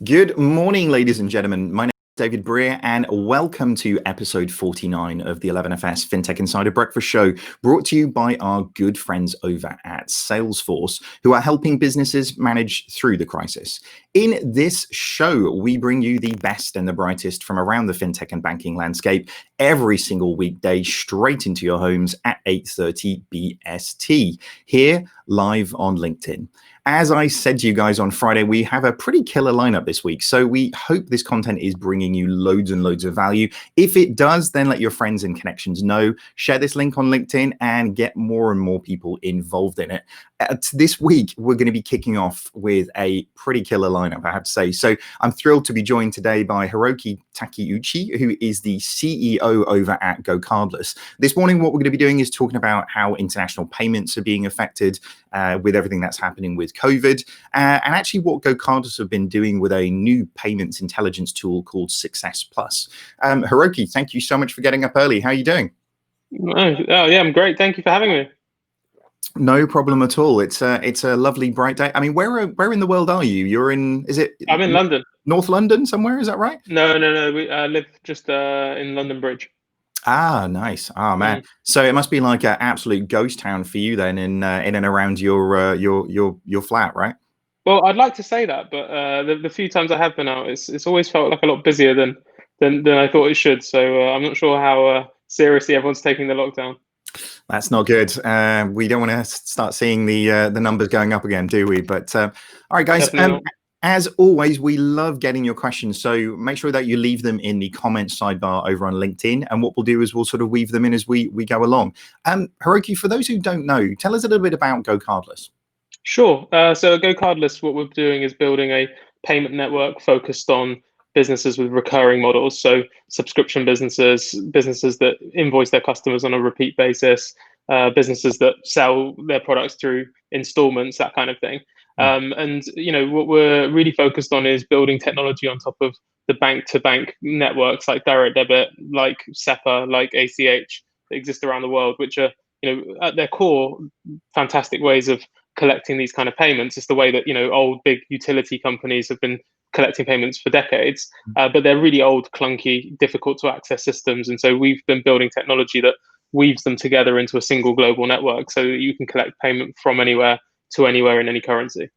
Good morning, ladies and gentlemen. My name is David Brear, and welcome to episode 49 of the 11FS FinTech Insider Breakfast Show, brought to you by our good friends over at Salesforce, who are helping businesses manage through the crisis. In this show, we bring you the best and the brightest from around the fintech and banking landscape every single weekday, straight into your homes at 8:30 BST, here live on LinkedIn. As I said to you guys on Friday, we have a pretty killer lineup this week. So we hope this content is bringing you loads and loads of value. If it does, then let your friends and connections know. Share this link on LinkedIn and get more and more people involved in it. This week, we're going to be kicking off with a pretty killer lineup, I have to say. So I'm thrilled to be joined today by Hiroki Takeuchi, who is the CEO over at GoCardless. This morning, what we're going to be doing is talking about how international payments are being affected with everything that's happening with COVID, and actually what GoCardless have been doing with a new payments intelligence tool called Successplus. Hiroki, thank you so much for getting up early. How are you doing? Oh yeah, I'm great. Thank you for having me. No problem at all. It's a lovely bright day. I mean, where in the world are you? You're in, is it? I'm in London. North London somewhere, is that right? No. We live just in London Bridge. Ah, nice. Ah, man. So it must be like an absolute ghost town for you then, in and around your flat, right? Well, I'd like to say that, but the few times I have been out, it's always felt like a lot busier than I thought it should. So I'm not sure how seriously everyone's taking the lockdown. That's not good. We don't want to start seeing the numbers going up again, do we? But all right, guys. As always, we love getting your questions, so make sure that you leave them in the comments sidebar over on LinkedIn, and what we'll do is we'll sort of weave them in as we go along. Hiroki, for those who don't know, tell us a little bit about GoCardless. Sure. So at GoCardless, what we're doing is building a payment network focused on businesses with recurring models. So subscription businesses that invoice their customers on a repeat basis, businesses that sell their products through installments, that kind of thing. And what we're really focused on is building technology on top of the bank-to-bank networks like direct debit, like SEPA, like ACH that exist around the world, which are at their core fantastic ways of collecting these kind of payments. It's the way that old big utility companies have been collecting payments for decades, but they're really old, clunky, difficult to access systems. And so we've been building technology that weaves them together into a single global network so that you can collect payment from anywhere to anywhere in any currency.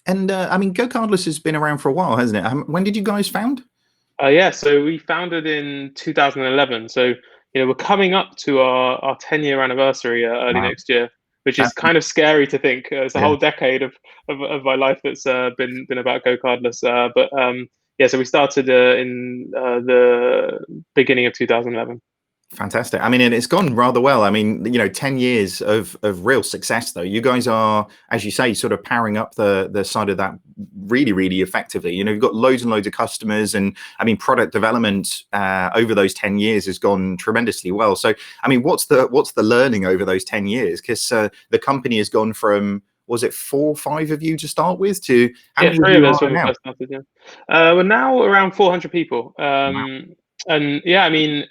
And I mean, GoCardless has been around for a while, hasn't it? When did you guys found? Yeah, so we founded in 2011. So we're coming up to our 10-year anniversary early next year, which is kind of scary to think. It's a whole decade of my life that's been about GoCardless. Yeah, so we started in the beginning of 2011. Fantastic. I mean, and it's gone rather well. I mean, 10 years of real success, though. You guys are, as you say, sort of powering up the side of that really, really effectively. You've got loads and loads of customers, and I mean, product development over those 10 years has gone tremendously well. So, I mean, what's the learning over those 10 years? Because the company has gone from, was it 4 or 5 of you to start with to how many 3 of us are when we now? first started. Yeah, we're now around 400 people. Wow. And yeah, I mean,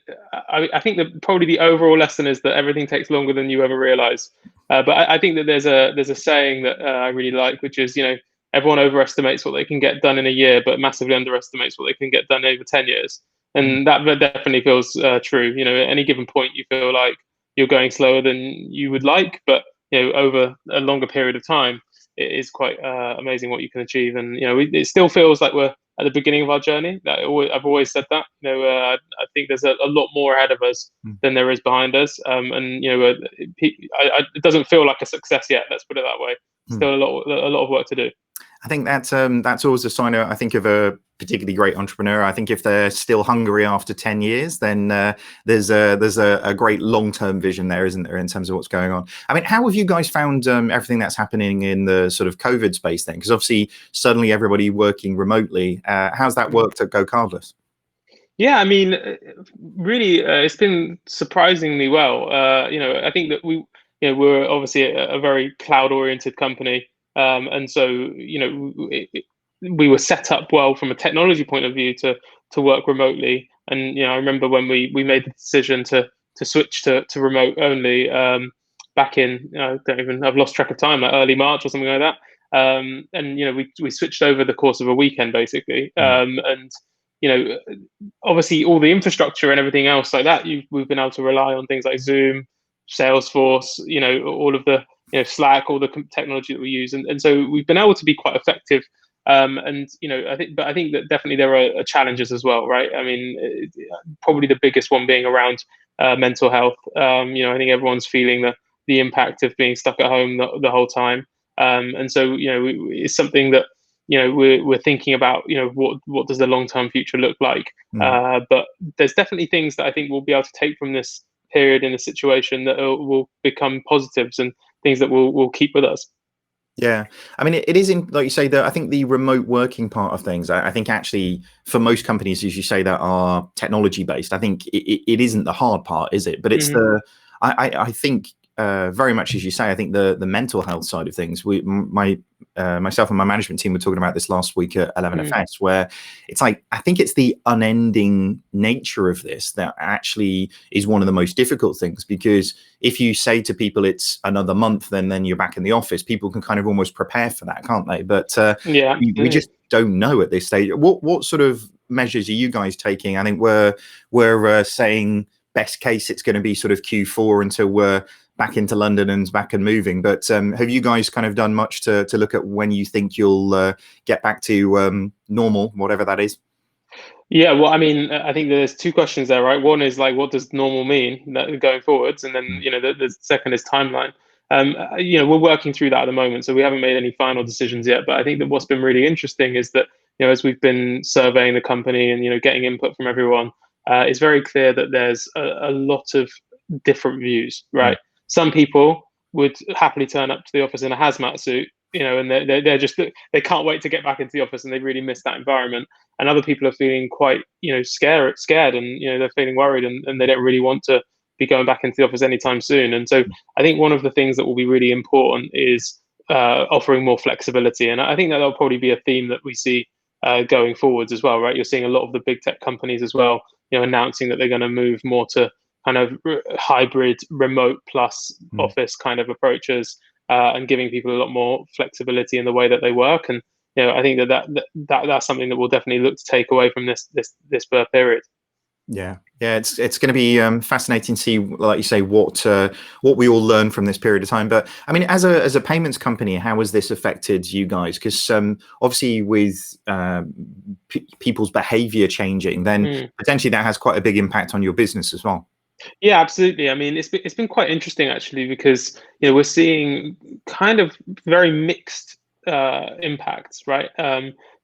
I think that probably the overall lesson is that everything takes longer than you ever realize. But I think that there's a saying that I really like, which is, everyone overestimates what they can get done in a year, but massively underestimates what they can get done over 10 years. And that definitely feels true. At any given point, you feel like you're going slower than you would like, but over a longer period of time, it is quite amazing what you can achieve. And it still feels like we're at the beginning of our journey. I've always said that. I think there's a lot more ahead of us than there is behind us. And it doesn't feel like a success yet. Let's put it that way. Still a lot of work to do. I think that's always a sign, I think, of a particularly great entrepreneur. I think if they're still hungry after 10 years, then there's a great long-term vision there, isn't there, in terms of what's going on? I mean, how have you guys found everything that's happening in the sort of COVID space then? Because obviously suddenly everybody working remotely. How's that worked at GoCardless? Yeah, I mean, really, it's been surprisingly well. I think that we're obviously a very cloud-oriented company. And so, we were set up well from a technology point of view to work remotely. And I remember when we made the decision to switch to remote only back in I've lost track of time, like early March or something like that. And we switched over the course of a weekend basically. And obviously all the infrastructure and everything else like that, we've been able to rely on things like Zoom, Salesforce, all of the Slack, all the technology that we use, and so we've been able to be quite effective. And I think that definitely there are challenges as well, right? I mean, probably the biggest one being around mental health. I think everyone's feeling the impact of being stuck at home the whole time. And so it's something that we're thinking about. What does the long-term future look like? But there's definitely things that I think we'll be able to take from this period in the situation that will become positives and things that will keep with us. Yeah, I mean, it is in, like you say, that I think the remote working part of things, I think actually for most companies, as you say, that are technology based, I think it isn't the hard part, is it? But it's I think very much as you say, I think the mental health side of things. Myself and my management team were talking about this last week at 11FS, where it's like, I think it's the unending nature of this that actually is one of the most difficult things, because if you say to people it's another month, then you're back in the office, people can kind of almost prepare for that, can't they? But we just don't know at this stage. What sort of measures are you guys taking? I think we're saying best case it's going to be sort of Q4 until we're back into London and back and moving. But have you guys kind of done much to look at when you think you'll get back to normal, whatever that is? Yeah, well, I mean, I think there's two questions there, right? One is like, what does normal mean going forwards? And then, the second is timeline. We're working through that at the moment, so we haven't made any final decisions yet. But I think that what's been really interesting is that, as we've been surveying the company and, getting input from everyone, it's very clear that there's a lot of different views, right? Some people would happily turn up to the office in a hazmat suit, and they're just, they can't wait to get back into the office, and they really miss that environment. And other people are feeling quite, scared, and they're feeling worried, and they don't really want to be going back into the office anytime soon. And so I think one of the things that will be really important is offering more flexibility, and I think that'll probably be a theme that we see going forwards as well, right? You're seeing a lot of the big tech companies as well, announcing that they're going to move more to kind of hybrid, remote plus office kind of approaches, and giving people a lot more flexibility in the way that they work. And I think that's something that we'll definitely look to take away from this period. Yeah, it's going to be fascinating to see, like you say, what we all learn from this period of time. But I mean, as a payments company, how has this affected you guys? Because obviously, with people's behaviour changing, then potentially that has quite a big impact on your business as well. Yeah, absolutely. I mean, it's been quite interesting actually, because we're seeing kind of very mixed impacts, right?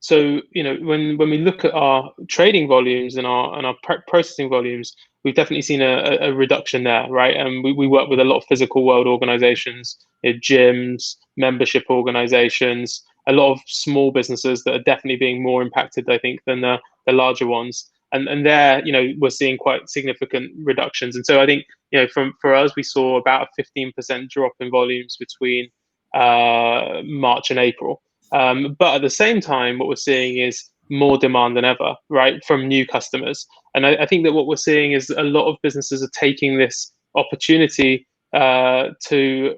So when we look at our trading volumes and our processing volumes, we've definitely seen a reduction there, right? And we work with a lot of physical world organizations, gyms, membership organizations, a lot of small businesses that are definitely being more impacted, I think, than the larger ones. And there, we're seeing quite significant reductions. And so I think, for us, we saw about a 15% drop in volumes between March and April. But at the same time, what we're seeing is more demand than ever, right, from new customers. And I think that what we're seeing is a lot of businesses are taking this opportunity to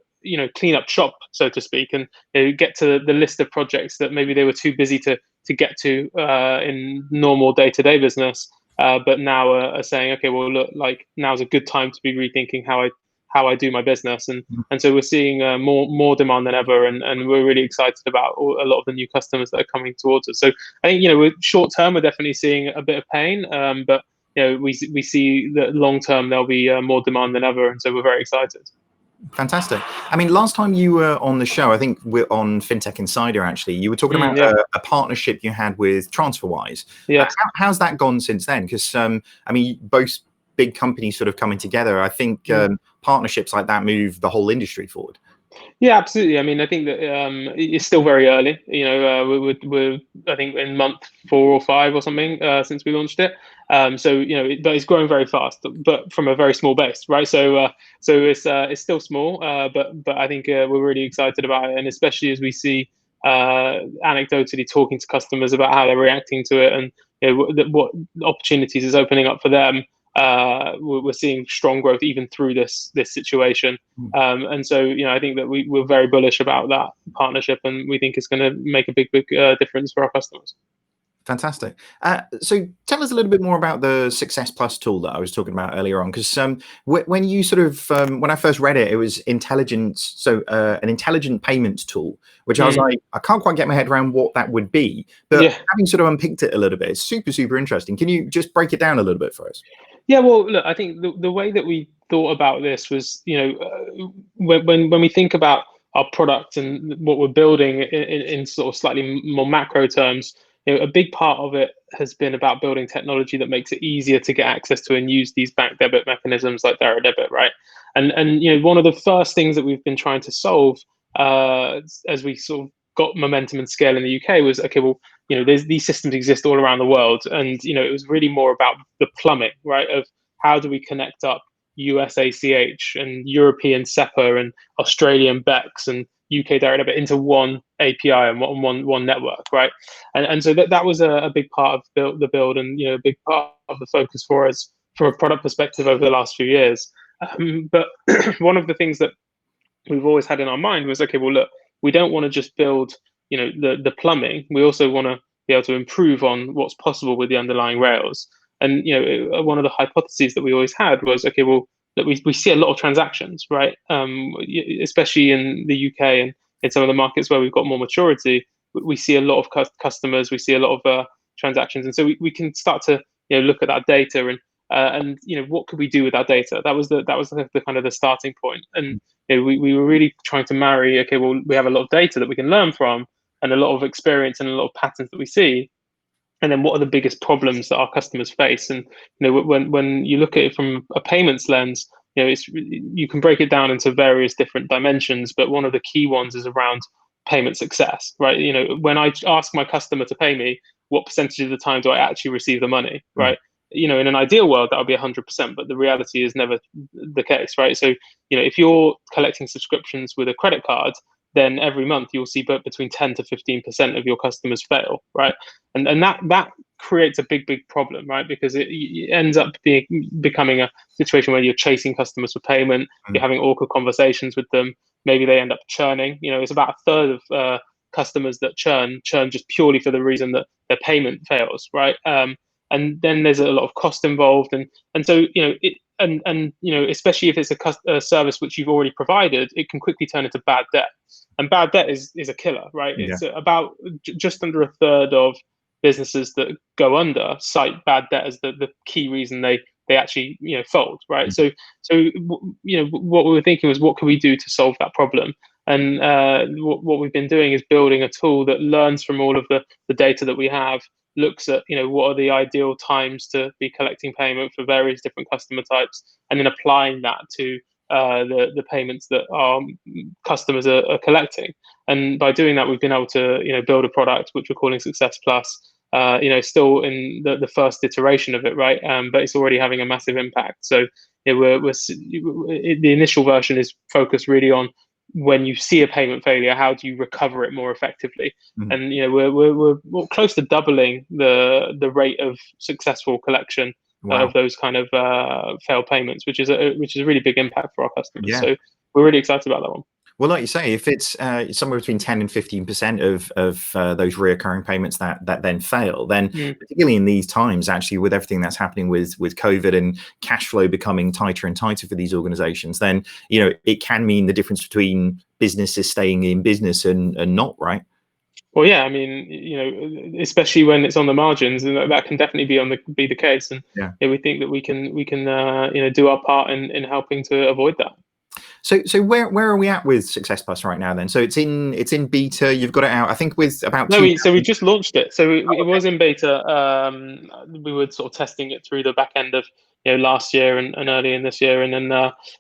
clean up shop, so to speak, and get to the list of projects that maybe they were too busy to get to in normal day-to-day business, but now are saying, okay, well, look, like now's a good time to be rethinking how I do my business. And so we're seeing more demand than ever, and we're really excited about a lot of the new customers that are coming towards us. So I think we're short term, we're definitely seeing a bit of pain, but we see that long term there'll be more demand than ever, and so we're very excited. Fantastic. I mean, last time you were on the show, I think we're on FinTech Insider, actually, you were talking about a partnership you had with Transferwise. Yes. How's that gone since then? Because, I mean, both big companies sort of coming together. I think partnerships like that move the whole industry forward. Yeah, absolutely. I mean, I think that it's still very early. We're I think in month 4 or 5 or something since we launched it. So but it's growing very fast, but from a very small base, right? So it's still small, but I think we're really excited about it, and especially as we see anecdotally talking to customers about how they're reacting to it, and what opportunities is opening up for them. we're seeing strong growth even through this situation. And so, I think that we're very bullish about that partnership, and we think it's going to make a big difference for our customers. Fantastic. So tell us a little bit more about the Successplus tool that I was talking about earlier on, because when you when I first read it, it was intelligence, so an intelligent payments tool, which I was like, I can't quite get my head around what that would be, but having sort of unpicked it a little bit, it's super interesting. Can you just break it down a little bit for us? Yeah, well, look, I think the way that we thought about this was, when we think about our product and what we're building in sort of slightly more macro terms, a big part of it has been about building technology that makes it easier to get access to and use these bank debit mechanisms like direct debit, right? And one of the first things that we've been trying to solve as we sort of got momentum and scale in the UK was, okay, well, these systems exist all around the world, and it was really more about the plumbing, right? Of how do we connect up US ACH and European SEPA and Australian BEX and UK direct debit into one API and one network, right? And so that was a big part of the build, and a big part of the focus for us from a product perspective over the last few years. But one of the things that we've always had in our mind was, okay, well, look, we don't want to just build the plumbing. We also want to be able to improve on what's possible with the underlying rails. And one of the hypotheses that we always had was, okay, well, that we see a lot of transactions, right? Especially in the UK and in some of the markets where we've got more maturity, we see a lot of customers, we see a lot of transactions, and so we can start to look at that data and what could we do with that data? That was the kind of the starting point. And we were really trying to marry, okay, well, we have a lot of data that we can learn from, and a lot of experience and a lot of patterns that we see, and then what are the biggest problems that our customers face? And when you look at it from a payments lens, you can break it down into various different dimensions, but one of the key ones is around payment success, right? When I ask my customer to pay me, what percentage of the time do I actually receive the money, right? In an ideal world, that would be 100%, but the reality is never the case, right? So if you're collecting subscriptions with a credit card, then every month you'll see between 10 to 15% of your customers fail, right? And that creates a big problem, right? Because it ends up becoming a situation where you're chasing customers for payment, you're having awkward conversations with them, maybe they end up churning. It's about a third of customers that churn just purely for the reason that their payment fails, right? And then there's a lot of cost involved, and so especially if it's a service which you've already provided, it can quickly turn into bad debt, and bad debt is a killer, right? It's about just under a third of businesses that go under cite bad debt as the key reason they actually fold, right? So what we were thinking was, what can we do to solve that problem? And what we've been doing is building a tool that learns from all of the data that we have, looks at what are the ideal times to be collecting payment for various different customer types, and then applying that to the payments that our customers are collecting. And by doing that, we've been able to build a product which we're calling Successplus. Still in the first iteration of it, right? But it's already having a massive impact. So the initial version is focused really on, when you see a payment failure, how do you recover it more effectively? And we're close to doubling the rate of successful collection of those kind of failed payments, which is a really big impact for our customers. So we're really excited about that one. Well, like you say, if it's somewhere between 10 and 15% of those reoccurring payments that then fail, then particularly in these times, actually, with everything that's happening with COVID and cash flow becoming tighter and tighter for these organizations, then it can mean the difference between businesses staying in business and not, right? Well, yeah, I mean, especially when it's on the margins, and that can definitely be the case. And we think that we can do our part in helping to avoid that. So where are we at with Successplus right now then? So it's in beta. You've got it out, I think, with about so we just launched it. So it was in beta. We were sort of testing it through the back end of last year and early in this year, and then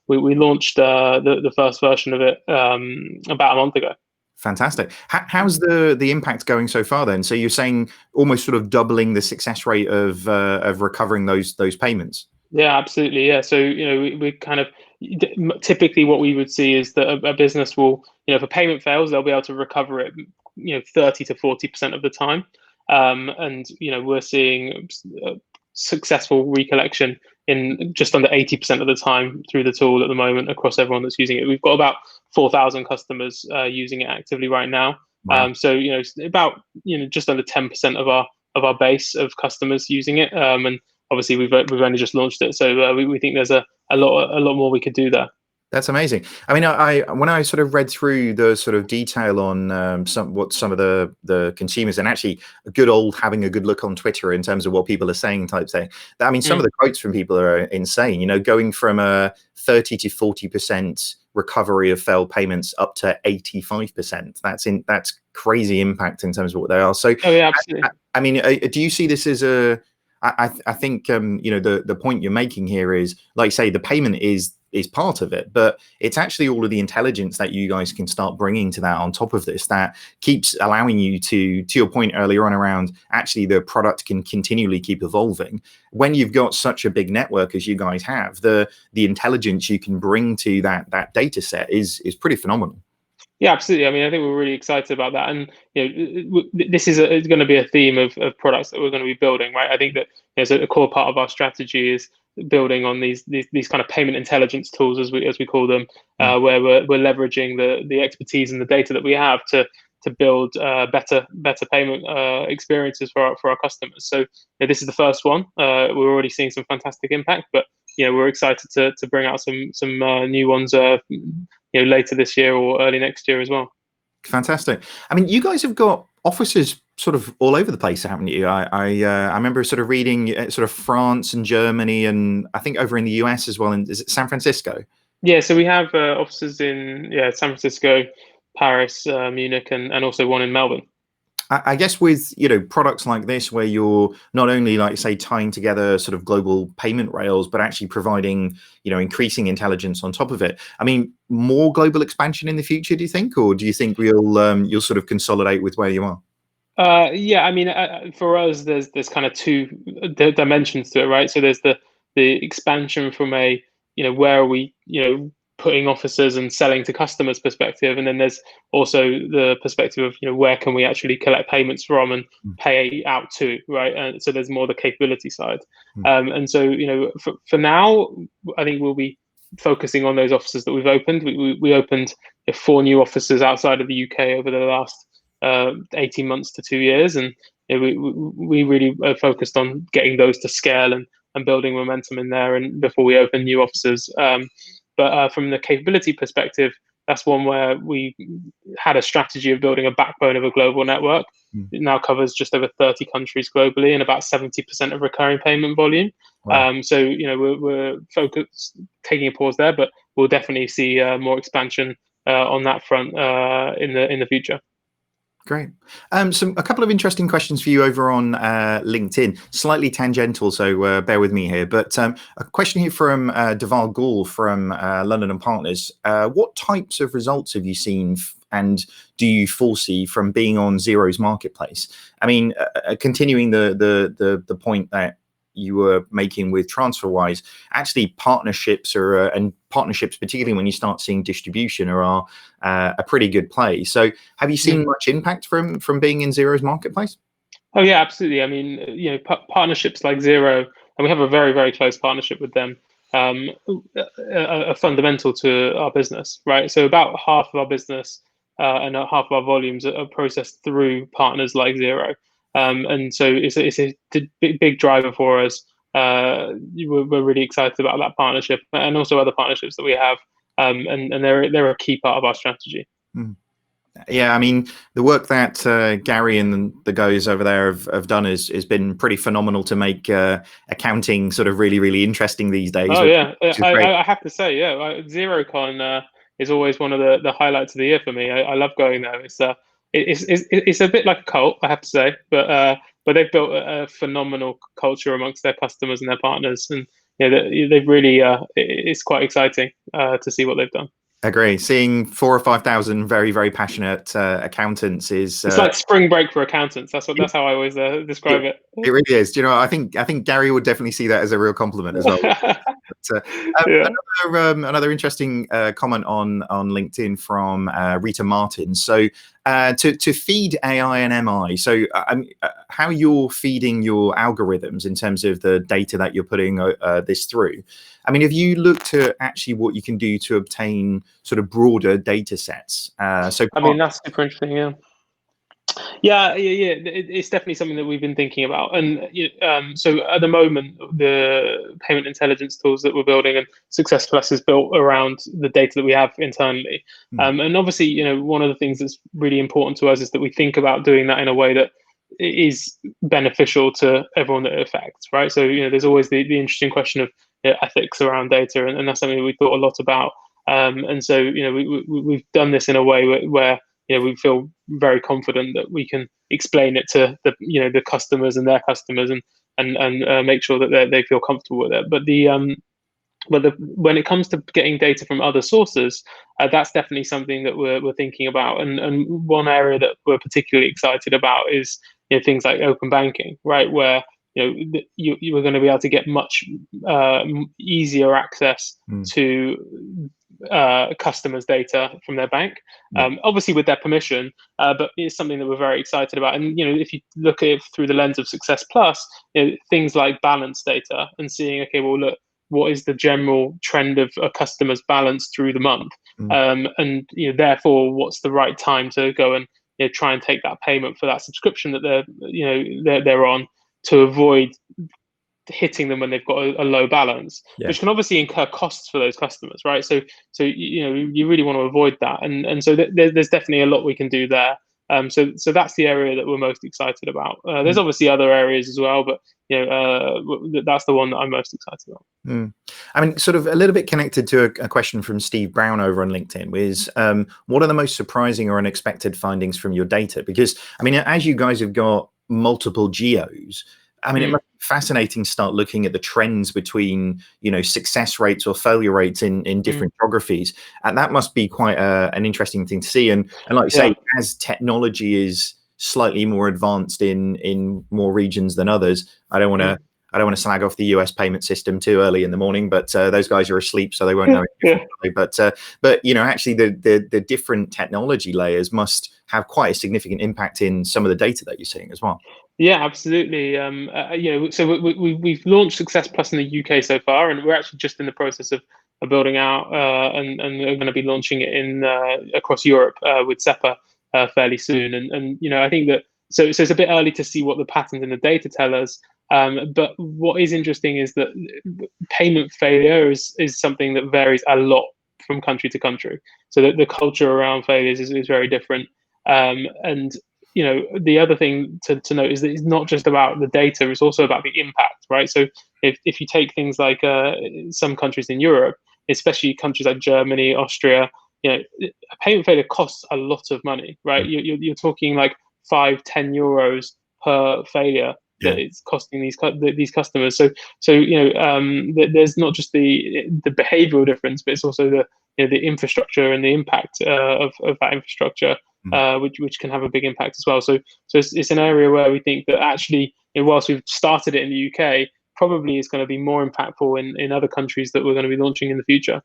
we launched the first version of it about a month ago. Fantastic. How's the impact going so far then? So you're saying almost sort of doubling the success rate of recovering those payments? Yeah, absolutely. Yeah. So, we kind of typically what we would see is that a business will, if a payment fails, they'll be able to recover it, 30 to 40% of the time. And, we're seeing successful recollection in just under 80% of the time through the tool at the moment across everyone that's using it. We've got about 4,000 customers using it actively right now. Wow. So it's about just under 10% of our base of customers using it, and obviously we've only just launched it, so we think there's a lot more we could do there. That's amazing. I mean, I when I sort of read through the sort of detail on some of the consumers, and actually a good old having a good look on Twitter in terms of what people are saying type thing. I mean, some of the quotes from people are insane. Going from a 30 to 40% recovery of failed payments up to 85%. That's crazy impact in terms of what they are. So, oh yeah, absolutely. I mean, do you see this as a? I think the point you're making here is, like, say, the payment is part of it, but it's actually all of the intelligence that you guys can start bringing to that on top of this that keeps allowing you to your point earlier on around actually the product can continually keep evolving. When you've got such a big network as you guys have, the intelligence you can bring to that data set is pretty phenomenal. Yeah, absolutely. I mean, I think we're really excited about that, and this is going to be a theme of products that we're going to be building, right? I think that a core part of our strategy is building on these kind of payment intelligence tools, as we call them, where we're leveraging the expertise and the data that we have to build better payment experiences for our customers. So this is the first one. We're already seeing some fantastic impact, but we're excited to bring out some new ones later this year or early next year as well. Fantastic. I mean, you guys have got offices sort of all over the place, haven't you? I remember sort of reading sort of France and Germany, and I think over in the US as well. And is it San Francisco? Yeah, so we have offices in San Francisco, Paris, Munich, and also one in Melbourne. I guess with products like this, where you're not only, like, say, tying together sort of global payment rails, but actually providing increasing intelligence on top of it. I mean, more global expansion in the future, do you think, or do you think you'll sort of consolidate with where you are? Yeah, I mean, for us, there's kind of two dimensions to it, right? So there's the expansion from a where are we putting offices and selling to customers perspective, and then there's also the perspective of where can we actually collect payments from and pay out to, right? And so there's more the capability side. And so for now, I think we'll be focusing on those offices that we've opened. We opened 4 new offices outside of the UK over the last 18 months to 2 years, and we really focused on getting those to scale and building momentum in there, and before we open new offices. But from the capability perspective, that's one where we had a strategy of building a backbone of a global network. It now covers just over 30 countries globally and about 70% of recurring payment volume. Wow. So we're focused, taking a pause there, but we'll definitely see more expansion on that front in the future. Great. A couple of interesting questions for you over on LinkedIn, slightly tangential, so bear with me here. But a question here from Deval Gul from London and Partners. What types of results have you seen and do you foresee from being on Xero's marketplace? I mean, continuing the point that you were making with Transferwise, actually partnerships particularly when you start seeing distribution are a pretty good play. So have you seen much impact from being in Xero's marketplace? Oh yeah, absolutely. I mean, partnerships like Xero, and we have a very, very close partnership with them, are fundamental to our business, right? So about half of our business and half of our volumes are processed through partners like Xero. And so it's a big driver for us. We're really excited about that partnership and also other partnerships that we have. And they're a key part of our strategy. Yeah, I mean, the work that Gary and the guys over there have done has been pretty phenomenal to make accounting sort of really, really interesting these days. Oh yeah, I have to say, yeah, XeroCon is always one of the highlights of the year for me. I love going there. It's a bit like a cult, I have to say, but they've built a phenomenal culture amongst their customers and their partners, and they've really it's quite exciting to see what they've done. Agree. Seeing 4,000 or 5,000 very, very passionate accountants is it's like spring break for accountants. That's how I always describe it. It really is. I think Gary would definitely see that as a real compliment as well. Yeah. Another interesting comment on LinkedIn from Rita Martin. So to feed AI and MI, so how you're feeding your algorithms in terms of the data that you're putting this through. I mean, have you looked at actually what you can do to obtain sort of broader data sets? So I mean, that's super interesting. Yeah. Yeah. It's definitely something that we've been thinking about, and so at the moment, the payment intelligence tools that we're building and Successplus is built around the data that we have internally. And obviously, one of the things that's really important to us is that we think about doing that in a way that is beneficial to everyone that it affects, right? So there's always the interesting question of ethics around data, and that's something that we thought a lot about. And so we've done this in a way where we feel very confident that we can explain it to the customers and their customers, and make sure that they feel comfortable with it. But when it comes to getting data from other sources, that's definitely something that we're thinking about. And one area that we're particularly excited about is things like open banking, right? Where you are going to be able to get much easier access to customers' data from their bank, obviously with their permission, but it's something that we're very excited about. And if you look at it through the lens of Success Plus, things like balance data and seeing, okay, well, look, what is the general trend of a customer's balance through the month, and therefore what's the right time to go and try and take that payment for that subscription that they're on, to avoid hitting them when they've got a low balance, which can obviously incur costs for those customers, right? So you really want to avoid that, and so there's definitely a lot we can do there. So that's the area that we're most excited about. There's obviously other areas as well, but that's the one that I'm most excited about. I mean, sort of a little bit connected to a question from Steve Brown over on LinkedIn is, what are the most surprising or unexpected findings from your data? Because I mean, as you guys have got multiple geos, I mean, it must be fascinating to start looking at the trends between, success rates or failure rates in different geographies. And that must be quite an interesting thing to see. And like you say, as technology is slightly more advanced in more regions than others, I don't want to slag off the US payment system too early in the morning, but those guys are asleep, so they won't know it. But actually the different technology layers must have quite a significant impact in some of the data that you're seeing as well. Yeah, absolutely. So we've launched Success Plus in the UK so far, and we're actually just in the process of building out, and we're going to be launching it in across Europe with SEPA fairly soon. And I think that so it's a bit early to see what the patterns in the data tell us. But what is interesting is that payment failure is something that varies a lot from country to country. So the culture around failures is very different. And the other thing to note is that it's not just about the data, it's also about the impact, right? So if you take things like some countries in Europe, especially countries like Germany, Austria, a payment failure costs a lot of money, right? You're talking like 5-10 euros per failure that it's costing these customers. So there's not just the behavioral difference, but it's also the infrastructure and the impact of that infrastructure, which can have a big impact as well. So it's an area where we think that actually, whilst we've started it in the UK, probably is going to be more impactful in other countries that we're going to be launching in the future.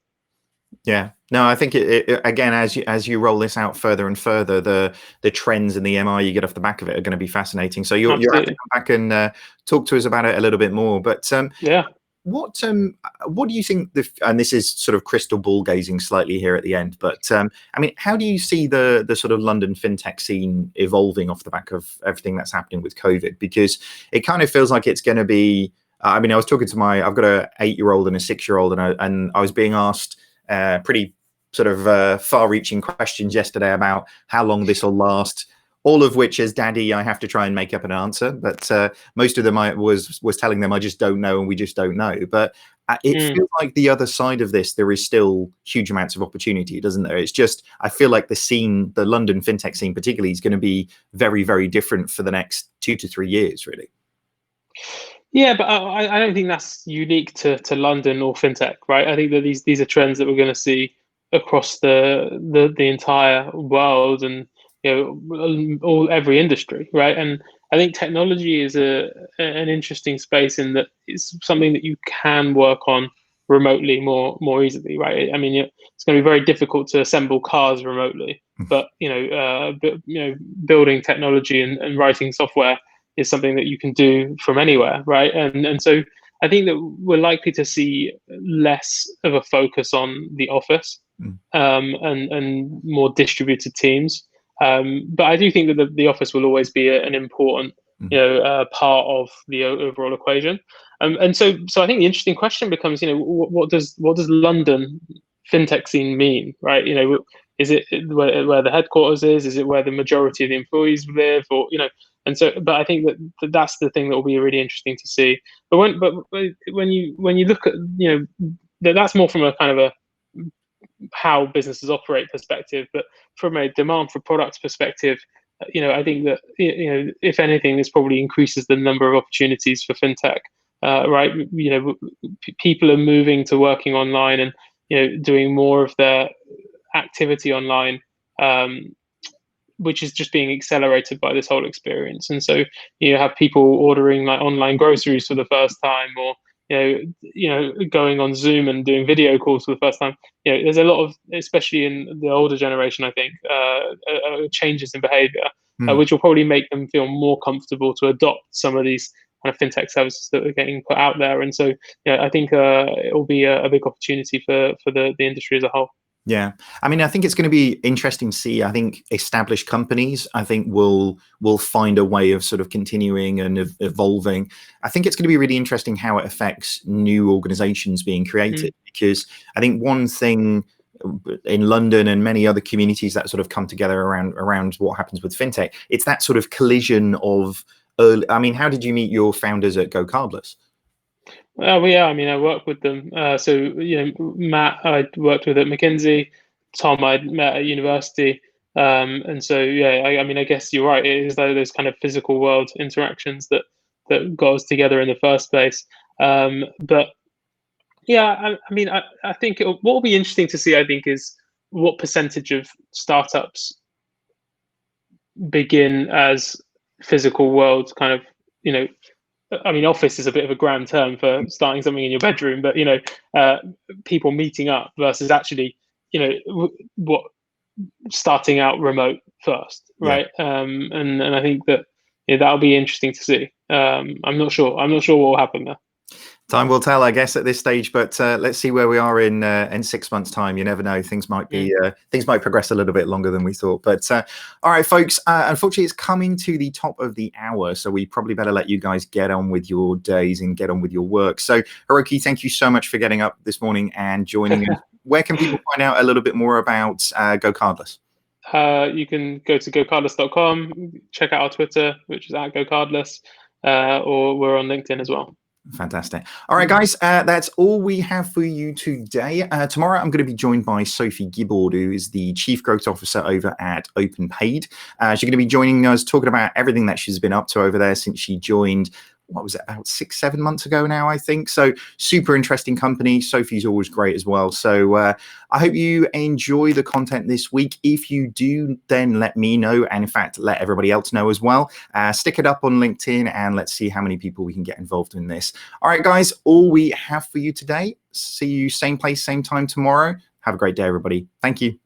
Yeah, no, I think it again, as you roll this out further and further, the trends and the MI you get off the back of it are going to be fascinating. So you'll have to come back and talk to us about it a little bit more. But what do you think? And this is sort of crystal ball gazing slightly here at the end. But I mean, how do you see the sort of London fintech scene evolving off the back of everything that's happening with COVID? Because it kind of feels like it's going to be. I mean, I was talking to I've got a 8-year-old and a 6-year-old, and I was being asked pretty sort of far-reaching questions yesterday about how long this will last, all of which as daddy I have to try and make up an answer, but most of them I was telling them I just don't know, and we just don't know. But it feels like the other side of this, there is still huge amounts of opportunity, doesn't there? It's just, I feel like the London fintech scene particularly is going to be very, very different for the next 2 to 3 years, really. Yeah, but I don't think that's unique to London or fintech, right? I think that these are trends that we're going to see across the entire world, and every industry, right? And I think technology is an interesting space in that it's something that you can work on remotely more easily, right? I mean, it's going to be very difficult to assemble cars remotely, but building technology and writing software is something that you can do from anywhere, right? And so I think that we're likely to see less of a focus on the office, and more distributed teams. But I do think that the office will always be an important part of the overall equation. And so I think the interesting question becomes, what does London fintech scene mean, right? Is it where the headquarters is? Is it where the majority of the employees live, or And so, but I think that's the thing that will be really interesting to see. But when you look at that's more from a kind of a how businesses operate perspective, but from a demand for products perspective, I think that if anything, this probably increases the number of opportunities for fintech. Right, people are moving to working online and doing more of their activity online, which is just being accelerated by this whole experience. And so you have people ordering like online groceries for the first time, or going on Zoom and doing video calls for the first time. There's a lot of, especially in the older generation, I think, changes in behavior, which will probably make them feel more comfortable to adopt some of these kind of fintech services that are getting put out there. And so I think it will be a big opportunity for the industry as a whole. Yeah, I mean, I think it's going to be interesting to see. I think established companies, I think, will find a way of sort of continuing and evolving. I think it's going to be really interesting how it affects new organizations being created, because I think one thing in London and many other communities that sort of come together around what happens with fintech, it's that sort of collision of early. I mean, how did you meet your founders at GoCardless? Well, yeah, I mean, I work with them. So, Matt, I worked with at McKinsey. Tom, I'd met at university. And so, yeah, I mean, I guess you're right. It is those kind of physical world interactions that got us together in the first place. But yeah, I mean, I think what will be interesting to see, I think, is what percentage of startups begin as physical world kind of, I mean, office is a bit of a grand term for starting something in your bedroom, but people meeting up versus actually, what starting out remote first, right? Yeah. And I think that that'll be interesting to see. I'm not sure what will happen there. Time will tell, I guess, at this stage. But let's see where we are in 6 months' time. You never know; things might be things might progress a little bit longer than we thought. But all right, folks. Unfortunately, it's coming to the top of the hour, so we probably better let you guys get on with your days and get on with your work. So, Hiroki, thank you so much for getting up this morning and joining us. Where can people find out a little bit more about GoCardless? You can go to GoCardless.com, check out our Twitter, which is @GoCardless, or we're on LinkedIn as well. Fantastic. All right, guys, that's all we have for you today. Tomorrow, I'm going to be joined by Sophie Gibbord, who is the Chief Growth Officer over at OpenPaid. She's going to be joining us, talking about everything that she's been up to over there since she joined. What was it, about 6-7 months ago now, I think. So super interesting company. Sophie's always great as well. So I hope you enjoy the content this week. If you do, then let me know. And in fact, let everybody else know as well. Stick it up on LinkedIn and let's see how many people we can get involved in this. All right, guys, all we have for you today. See you same place, same time tomorrow. Have a great day, everybody. Thank you.